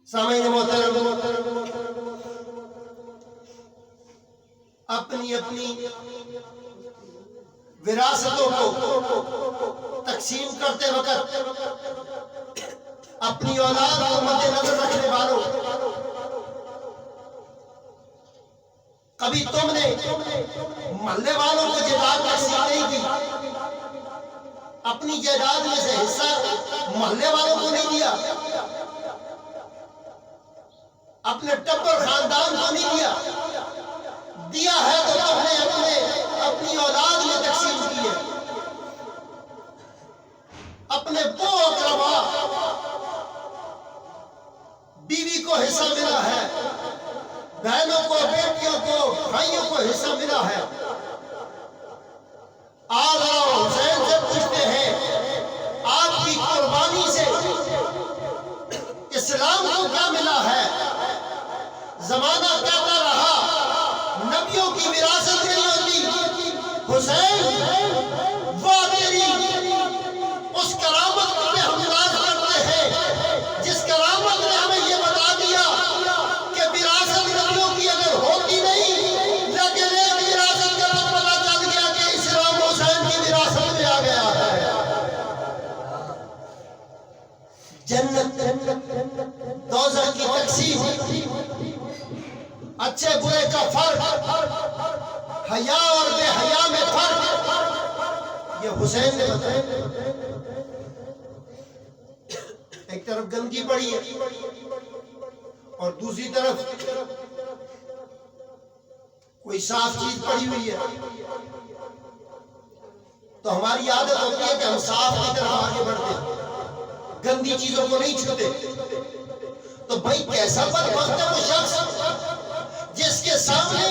سامعین محترم، اپنی اپنی وراثتوں کو تقسیم کرتے وقت اپنی اولاد کو مد نظر رکھنے والوں، کبھی تم نے محلے والوں کو جائیداد تقسیم نہیں کی، اپنی جائیداد میں سے حصہ محلے والوں کو نہیں دیا، اپنے ٹبر خاندان کو نہیں دیا، دیا ہے تو تم نے اپنی اولاد میں تقسیم کی ہے، اپنے بو اقربا بیوی کو حصہ ملا ہے، بہنوں کو، بیٹیوں کو، بھائیوں کو حصہ ملا ہے۔ آج حسین سے پوچھتے ہیں آپ کی قربانی سے اسلام کو کیا ملا ہے؟ زمانہ کہتا رہا نبیوں کی وراثت نہیں ہوتی، حسین وہ تیری اس کرامت پہ ہم راز کرتے ہیں جس کرامت نے ہمیں یہ بتا دیا کہ وراثت نبیوں کی اگر ہوتی نہیں، لیکن ایک وراثت کا تو پتہ چل گیا کہ اسلام حسین کی وراثت میں آ گیا ہے۔ جنت دوزخ کی تقسیم، اچھے برے کا فرق، حیا اور بے حیا میں فرق، یہ حسین نے بتایا۔ ایک طرف گندگی پڑی ہے اور دوسری طرف کوئی صاف چیز پڑی ہوئی ہے، تو ہماری عادت ہوتی ہے کہ ہم صاف کی طرف آگے بڑھتے ہیں، گندی چیزوں کو نہیں چھوتے۔ تو بھائی کیسا بدبخت ہے وہ شخص جس کے سامنے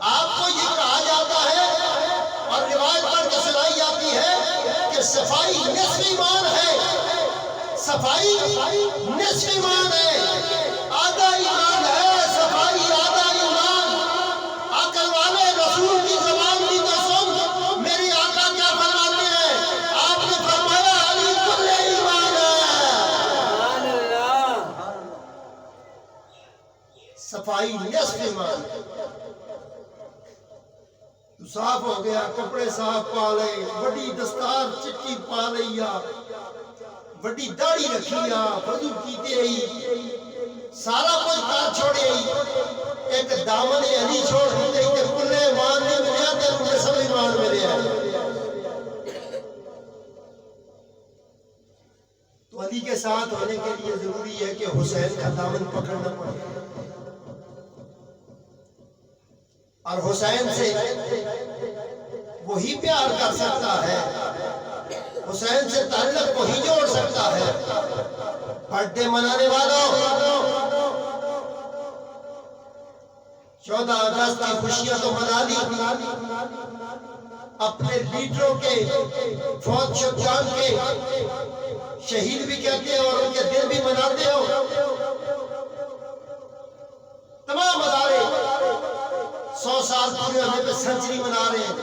آپ کو یہ کہا جاتا ہے اور روایت پڑھ کے سنائی جاتی ہے کہ صفائی نصف ایمان ہے، صفائی نصف ایمان ہے، آدھا ایمان ہے صفائی، آدھا ایمان۔ عقل والے رسول کی زبان بھی تو سن، میری آقا کیا فرماتے ہیں؟ آپ نے فرمایا علی کل ایمان ہے، صفائی نصف ایمان۔ صاف ہو گیا، کپڑے صاف پا لے، بڑی دستار چٹی پا لیا، بڑی داڑھی رکھیا، وضو کیتے ہی سارا کچھ کر چھوڑے ہی، ایک دامن علی چھوڑ دیتے ہی کہ کل ایمان نہیں ملیا تو نصف ایمان ملیا۔ تو علی کے ساتھ ہونے کے لیے ضروری ہے کہ حسین کا دامن پکڑنا پڑے، اور حسین سے وہی پیار کر سکتا ہے، حسین سے تعلق وہی جوڑ سکتا ہے۔ برتھ ڈے منانے والوں، 14 اگست کی خوشیاں تو منا لی، اپنے لیڈروں کے، فوج شجاعان کے شہید بھی کہتے ہو اور ان کے دن بھی مناتے ہو، تمام ادارے 100 سال پورے ہونے پہ سنچری منا رہے ہیں،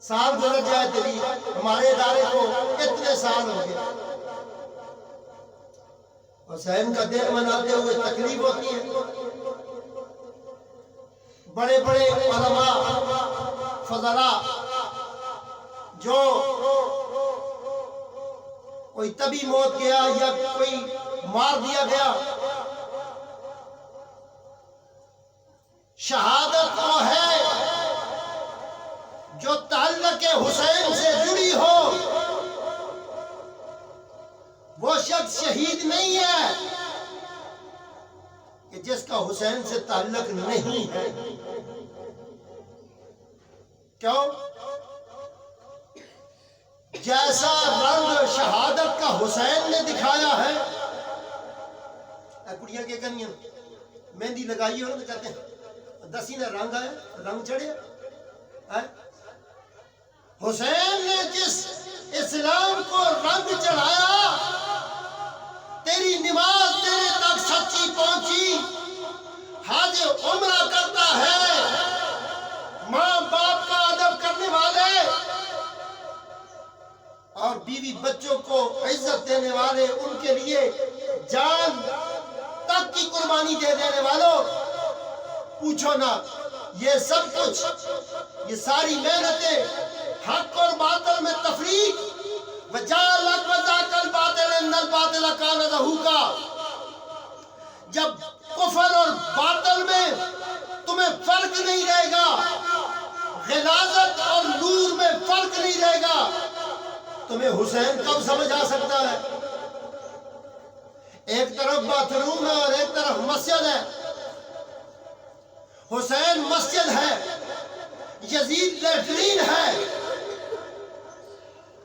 سال گزر جائے تیری ہمارے ادارے کو اتنے سال ہو گئے۔ حسین کا دن مناتے ہوئے تکلیف ہوتی ہے۔ بڑے بڑے علماء فضلاء جو کوئی طبی موت گیا یا کوئی مار دیا گیا، شہادت وہ ہے جو تعلق حسین سے جڑی ہو، وہ شخص شہید نہیں ہے کہ جس کا حسین سے تعلق نہیں ہے۔ کیوں؟ جیسا رنگ شہادت کا حسین نے دکھایا ہے، کڑیاں کے کنیاں مہندی لگائی ہو تو کہتے ہیں دسی نے رنگ آیا، رنگ چڑھے۔ حسین نے جس اسلام کو رنگ چڑھایا، تیری نماز تیرے تک سچی پہنچی، حج عمرہ کرتا ہے، ماں باپ کا ادب کرنے والے اور بیوی بچوں کو عزت دینے والے، ان کے لیے جان تک کی قربانی دے دینے والوں، پوچھو نا، یہ سب کچھ، یہ ساری محنتیں، حق اور باطل میں تفریق، وجعلک وذاک الباطل ان الباطل کان زہوقا، جب کفر اور باطل میں تمہیں فرق نہیں رہے گا، غلاظت اور نور میں فرق نہیں رہے گا، تمہیں حسین کب سمجھ آ سکتا ہے؟ ایک طرف باتھ روم ہے اور ایک طرف مسجد ہے۔ حسین مسجد ہے، یزید لیٹرین ہے،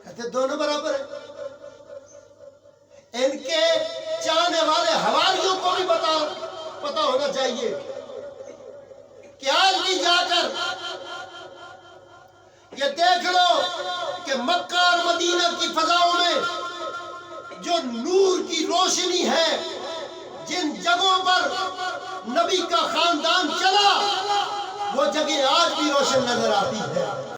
کہتے دونوں برابر ہیں۔ ان کے چاہنے والے حواریوں کو بھی پتا ہونا چاہیے کہ آج بھی جا کر یہ دیکھ لو کہ مکہ اور مدینہ کی فضاؤں میں جو نور کی روشنی ہے، جن جگہوں پر نبی کا خاندان چلا، وہ جگہ آج بھی روشن نظر آتی ہے۔